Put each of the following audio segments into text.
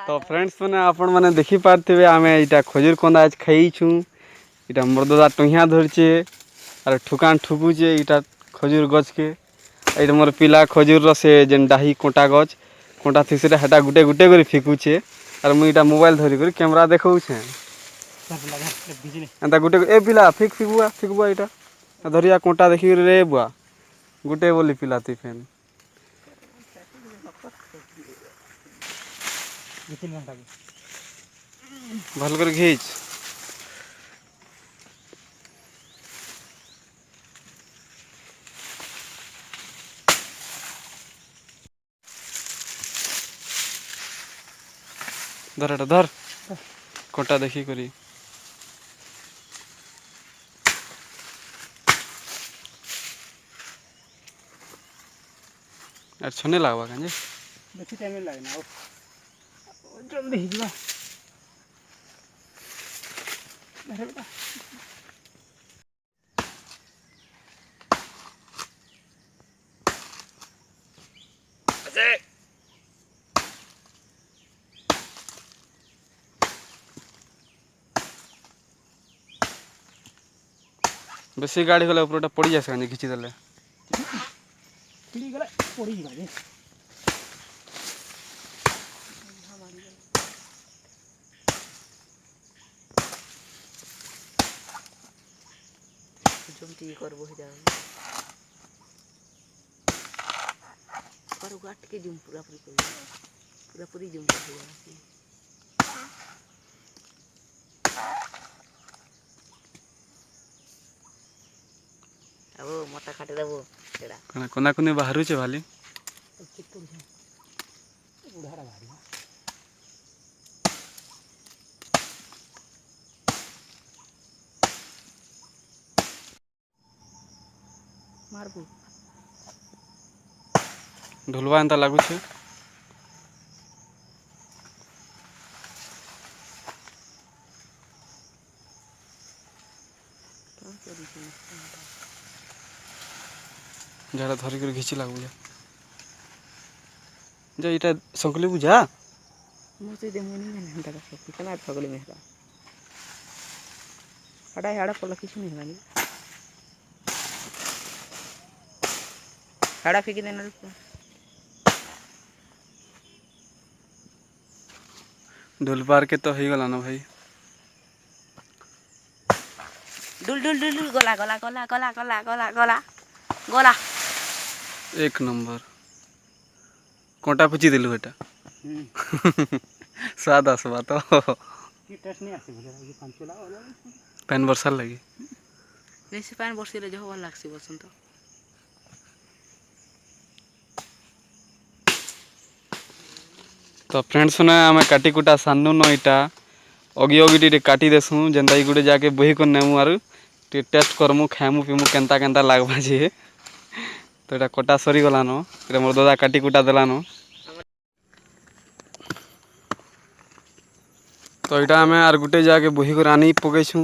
तो फ्रेंड्स मैंने आपण मैंने देखी पार्थे आम यहाँ खजूर कंदा आज खाईछू। इटा मोर दादा टुहिया धरचे और ठुकान ठुकुचे इटा खजूर गछ के। ये मोर पिला खजूर से जेन डाही कोटा गछ कोटा थी से हेटा गुटे गुटे कर फिकुचे और मुझे मोबाइल धरिक कैमरा देखौछे एंता गुटे ए पिला फिक फिकुआ फिकुआ इटा धरिया कोटा देखिक रे बुआ गुटे बोली पिला ती फेन भल कर घीच धर एटा धर कोटा देखी करी यार छने लागबा काजे बेसी टाइम लागना जल्दी ही जीवा अरे बेटा अजय बेसी गाड़ी गला ऊपरटा पड़ी जासे काजे खिची देले खिड़ी गला पड़ी जीवा जे जमती करबो जा करू गाट के जुम पूरा पूरी जुम कर दिया अब मोटा काटे देबो एडा कोना कोने बाहरु छे भाली उधारा भारी मारबो ढोलवा एंता लागू छे जरा धरी कर घिची लागू जा इटा संकली बुझा मुझे दे मोनी में हंटा का सब कितना ठगले में हड़ा हड़ा पला किछ नहीं लागी हड़ा फेंक देना ढोल पार के तो हो गला ना भाई डुल डुल डुल डुल गोला गोला गोला गोला गोला गोला गोला गोला एक नंबर कोटा कुची दिलु बेटा स्वाद आसबा तो की टेस्ट नहीं आसी बोले ये पंचला वाला पैन बरसाल लगी बेसी पानी बरसिले जो भल लागसी बसंत तो फ्रेंड्स ने आम काटी कुटा सानू न इटा अगी अगी टे काटी देसु जेनता गुटे जाके बही कर नेमु आर टे टेस्ट करमु खाएमु पीमु केनता केनता लागबा जे तो इटा कटा सरी गलान इटा मोर दादा काटी कुटा देलान तो इटा आम आर गुटे जाके बही कर आनी पकईछू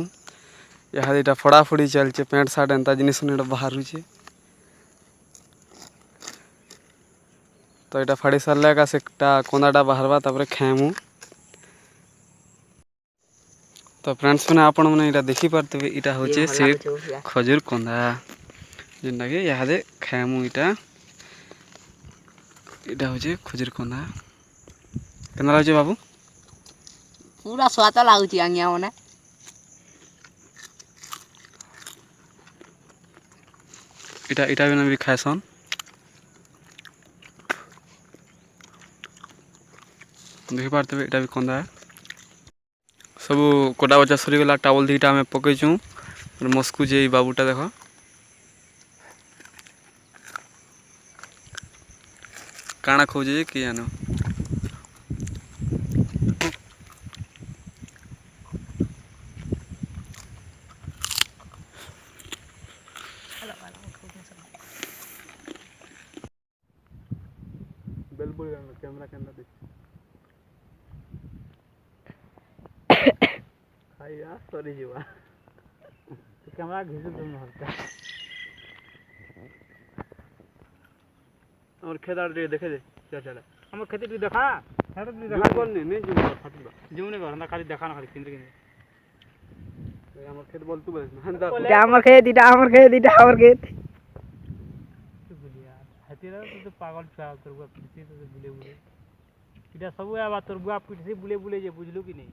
यहाँ इटा फड़ा फड़ी चलचे पैंट सार्ट एंता जिनिस बाहर तो इटा फाड़ी सारे का सेटा कोंदाटा बाहरवा तापर खाएमु तो फ्रेंड्स मैंने आपण मैंने इटा देखी पारते इटा होचे से खजूर कोंदा जेनटा कि यहाँ खाएमु इटा इटा होचे खजूर कोंदा केना लागे बाबू पूरा स्वाद लागुची आंगिया मने इटा इटा भी खाएसन देखी पारते इटा भी कंदा सब कोटा बच्चा सरीगला टावल दीटा आम पकईचु मस्कुचे बाबूटा देख काଣା खोजे कि जानो कैमरा के अंदर खाइया सरी जीवा कैमरा घिस तुम हरता और खेदार देखे दे चल चल हम खेती देखा हेड भी देखा देखा बोल नहीं जुम फाटबा जमुने घर ना खाली देखा ना खाली केंद्र केंद्र हमर खेत बोल तू बस हंदा এটা আমার খেত এটা আমার খেত এটা আমার খেত तू बोल यार हतेरा तो पागल छुआ तोर बुआ पीछे तो बुले बुले इटा सब आबा तोर बुआ पीछे बुले बुले जे बुझलु कि नहीं